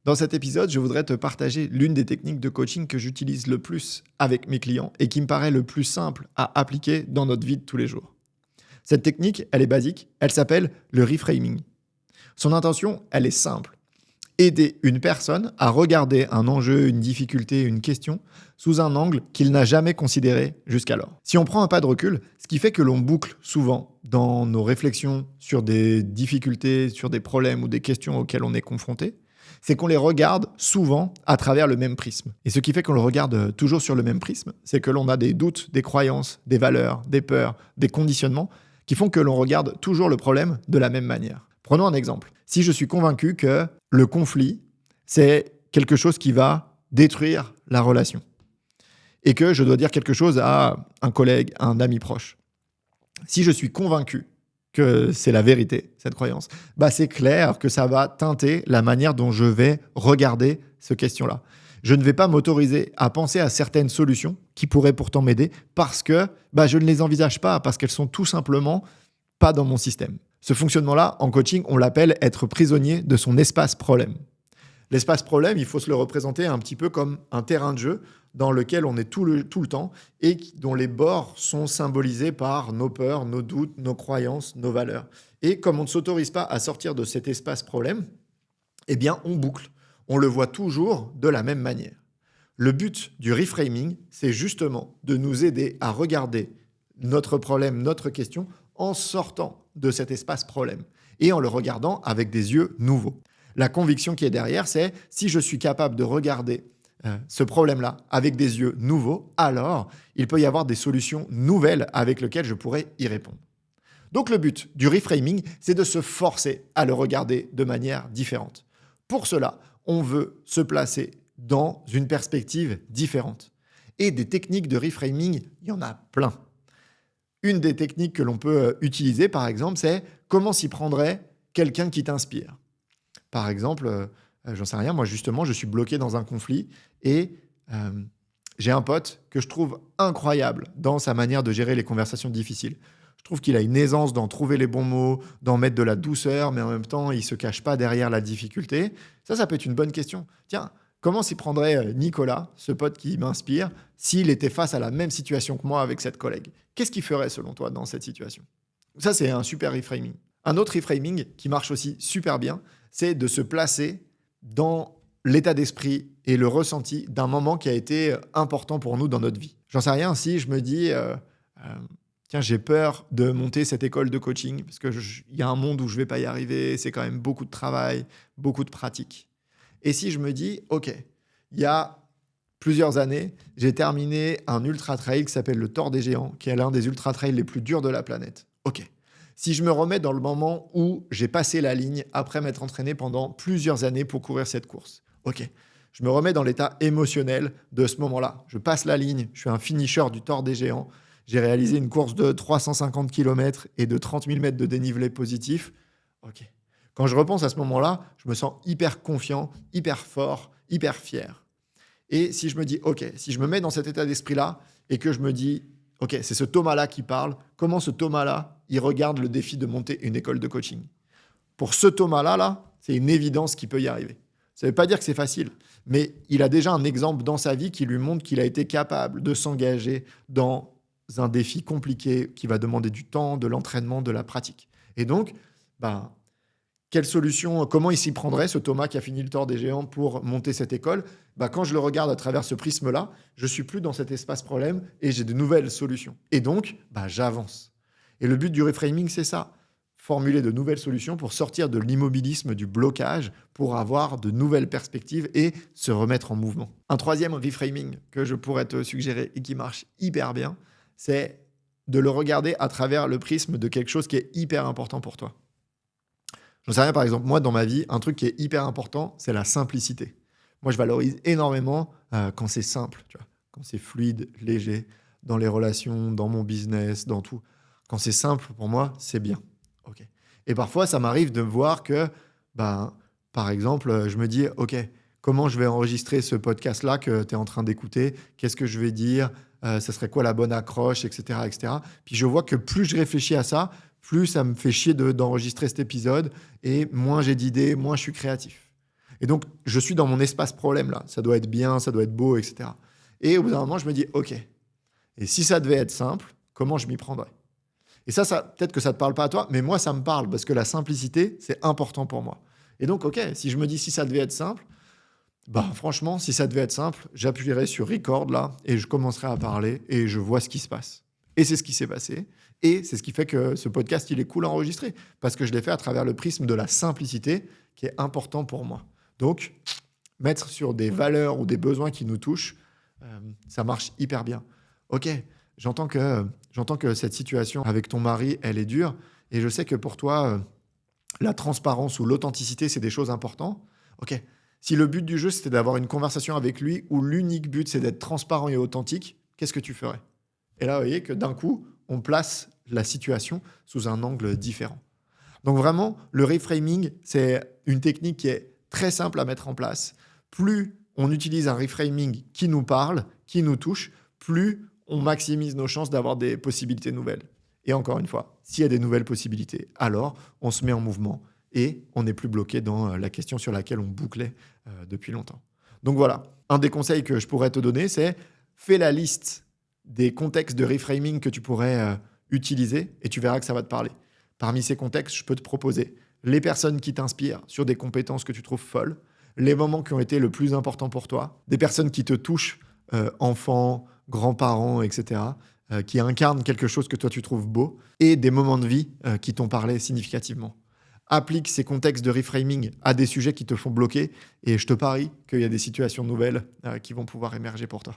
Dans cet épisode, je voudrais te partager l'une des techniques de coaching que j'utilise le plus avec mes clients et qui me paraît le plus simple à appliquer dans notre vie de tous les jours. Cette technique, elle est basique, elle s'appelle le reframing. Son intention, elle est simple. Aider une personne à regarder un enjeu, une difficulté, une question sous un angle qu'il n'a jamais considéré jusqu'alors. Si on prend un pas de recul, ce qui fait que l'on boucle souvent dans nos réflexions sur des difficultés, sur des problèmes ou des questions auxquelles on est confronté, c'est qu'on les regarde souvent à travers le même prisme. Et ce qui fait qu'on le regarde toujours sur le même prisme, c'est que l'on a des doutes, des croyances, des valeurs, des peurs, des conditionnements qui font que l'on regarde toujours le problème de la même manière. Prenons un exemple. Si je suis convaincu que le conflit, c'est quelque chose qui va détruire la relation et que je dois dire quelque chose à un collègue, à un ami proche, si je suis convaincu que c'est la vérité, cette croyance, c'est clair que ça va teinter la manière dont je vais regarder cette question-là. Je ne vais pas m'autoriser à penser à certaines solutions qui pourraient pourtant m'aider parce que je ne les envisage pas, parce qu'elles sont tout simplement pas dans mon système. Ce fonctionnement-là, en coaching, on l'appelle être prisonnier de son espace problème. L'espace problème, il faut se le représenter un petit peu comme un terrain de jeu dans lequel on est tout le temps et dont les bords sont symbolisés par nos peurs, nos doutes, nos croyances, nos valeurs. Et comme on ne s'autorise pas à sortir de cet espace problème, on boucle. On le voit toujours de la même manière. Le but du reframing, c'est justement de nous aider à regarder notre problème, notre question, en sortant de cet espace problème et en le regardant avec des yeux nouveaux. La conviction qui est derrière, c'est si je suis capable de regarder ce problème-là avec des yeux nouveaux, alors il peut y avoir des solutions nouvelles avec lesquelles je pourrais y répondre. Donc le but du reframing, c'est de se forcer à le regarder de manière différente. Pour cela, on veut se placer dans une perspective différente. Et des techniques de reframing, il y en a plein. Une des techniques que l'on peut utiliser, par exemple, c'est comment s'y prendrait quelqu'un qui t'inspire. Par exemple, j'en sais rien, moi justement, je suis bloqué dans un conflit et j'ai un pote que je trouve incroyable dans sa manière de gérer les conversations difficiles. Je trouve qu'il a une aisance d'en trouver les bons mots, d'en mettre de la douceur, mais en même temps, il ne se cache pas derrière la difficulté. Ça peut être une bonne question. Tiens, comment s'y prendrait Nicolas, ce pote qui m'inspire, s'il était face à la même situation que moi avec cette collègue? Qu'est-ce qu'il ferait selon toi dans cette situation? Ça, c'est un super reframing. Un autre reframing qui marche aussi super bien, c'est de se placer dans l'état d'esprit et le ressenti d'un moment qui a été important pour nous dans notre vie. J'en sais rien si je me dis tiens, j'ai peur de monter cette école de coaching parce qu'il y a un monde où je ne vais pas y arriver, c'est quand même beaucoup de travail, beaucoup de pratique. Et si je me dis, OK, il y a plusieurs années, j'ai terminé un ultra-trail qui s'appelle le Thor des Géants, qui est l'un des ultra-trails les plus durs de la planète. OK. Si je me remets dans le moment où j'ai passé la ligne après m'être entraîné pendant plusieurs années pour courir cette course. OK. Je me remets dans l'état émotionnel de ce moment-là. Je passe la ligne, je suis un finisher du Thor des Géants. J'ai réalisé une course de 350 km et de 30 000 mètres de dénivelé positif. OK. Quand je repense à ce moment-là, je me sens hyper confiant, hyper fort, hyper fier. Et si je me dis, OK, si je me mets dans cet état d'esprit-là et que je me dis, OK, c'est ce Thomas-là qui parle, comment ce Thomas-là, il regarde le défi de monter une école de coaching? Pour ce Thomas-là, c'est une évidence qu'il peut y arriver. Ça ne veut pas dire que c'est facile, mais il a déjà un exemple dans sa vie qui lui montre qu'il a été capable de s'engager dans un défi compliqué qui va demander du temps, de l'entraînement, de la pratique. Et donc, quelle solution, comment il s'y prendrait, ce Thomas qui a fini le Thor des Géants pour monter cette école? Quand je le regarde à travers ce prisme-là, je ne suis plus dans cet espace problème et j'ai de nouvelles solutions. Et donc, j'avance. Et le but du reframing, c'est ça. Formuler de nouvelles solutions pour sortir de l'immobilisme, du blocage, pour avoir de nouvelles perspectives et se remettre en mouvement. Un troisième reframing que je pourrais te suggérer et qui marche hyper bien, c'est de le regarder à travers le prisme de quelque chose qui est hyper important pour toi. J'en sais rien, par exemple, moi, dans ma vie, un truc qui est hyper important, c'est la simplicité. Moi, je valorise énormément quand c'est simple, tu vois, quand c'est fluide, léger, dans les relations, dans mon business, dans tout. Quand c'est simple, pour moi, c'est bien. Okay. Et parfois, ça m'arrive de voir que, par exemple, je me dis, OK, comment je vais enregistrer ce podcast-là que tu es en train d'écouter? Qu'est-ce que je vais dire? Ça serait quoi la bonne accroche, etc., etc. Puis je vois que plus je réfléchis à ça, plus ça me fait chier d'enregistrer cet épisode et moins j'ai d'idées, moins je suis créatif. Et donc, je suis dans mon espace problème là. Ça doit être bien, ça doit être beau, etc. Et au bout d'un moment, je me dis, OK, et si ça devait être simple, comment je m'y prendrais? Et ça, peut-être que ça ne te parle pas à toi, mais moi, ça me parle parce que la simplicité, c'est important pour moi. Et donc, OK, si je me dis si ça devait être simple, bah franchement, si ça devait être simple, j'appuierais sur record là et je commencerai à parler et je vois ce qui se passe. Et c'est ce qui s'est passé. Et c'est ce qui fait que ce podcast, il est cool à enregistrer parce que je l'ai fait à travers le prisme de la simplicité qui est important pour moi. Donc, mettre sur des valeurs ou des besoins qui nous touchent, ça marche hyper bien. Ok, j'entends que cette situation avec ton mari, elle est dure et je sais que pour toi, la transparence ou l'authenticité, c'est des choses importantes. Ok, si le but du jeu, c'était d'avoir une conversation avec lui où l'unique but, c'est d'être transparent et authentique, qu'est-ce que tu ferais? Et là, vous voyez que d'un coup, on place la situation sous un angle différent. Donc vraiment, le reframing, c'est une technique qui est très simple à mettre en place. Plus on utilise un reframing qui nous parle, qui nous touche, plus on maximise nos chances d'avoir des possibilités nouvelles. Et encore une fois, s'il y a des nouvelles possibilités, alors on se met en mouvement et on n'est plus bloqué dans la question sur laquelle on bouclait depuis longtemps. Donc voilà, un des conseils que je pourrais te donner, c'est fais la liste des contextes de reframing que tu pourrais utiliser et tu verras que ça va te parler. Parmi ces contextes, je peux te proposer les personnes qui t'inspirent sur des compétences que tu trouves folles, les moments qui ont été le plus importants pour toi, des personnes qui te touchent, enfants, grands-parents, etc., qui incarnent quelque chose que toi tu trouves beau, et des moments de vie qui t'ont parlé significativement. Applique ces contextes de reframing à des sujets qui te font bloquer, et je te parie qu'il y a des situations nouvelles qui vont pouvoir émerger pour toi.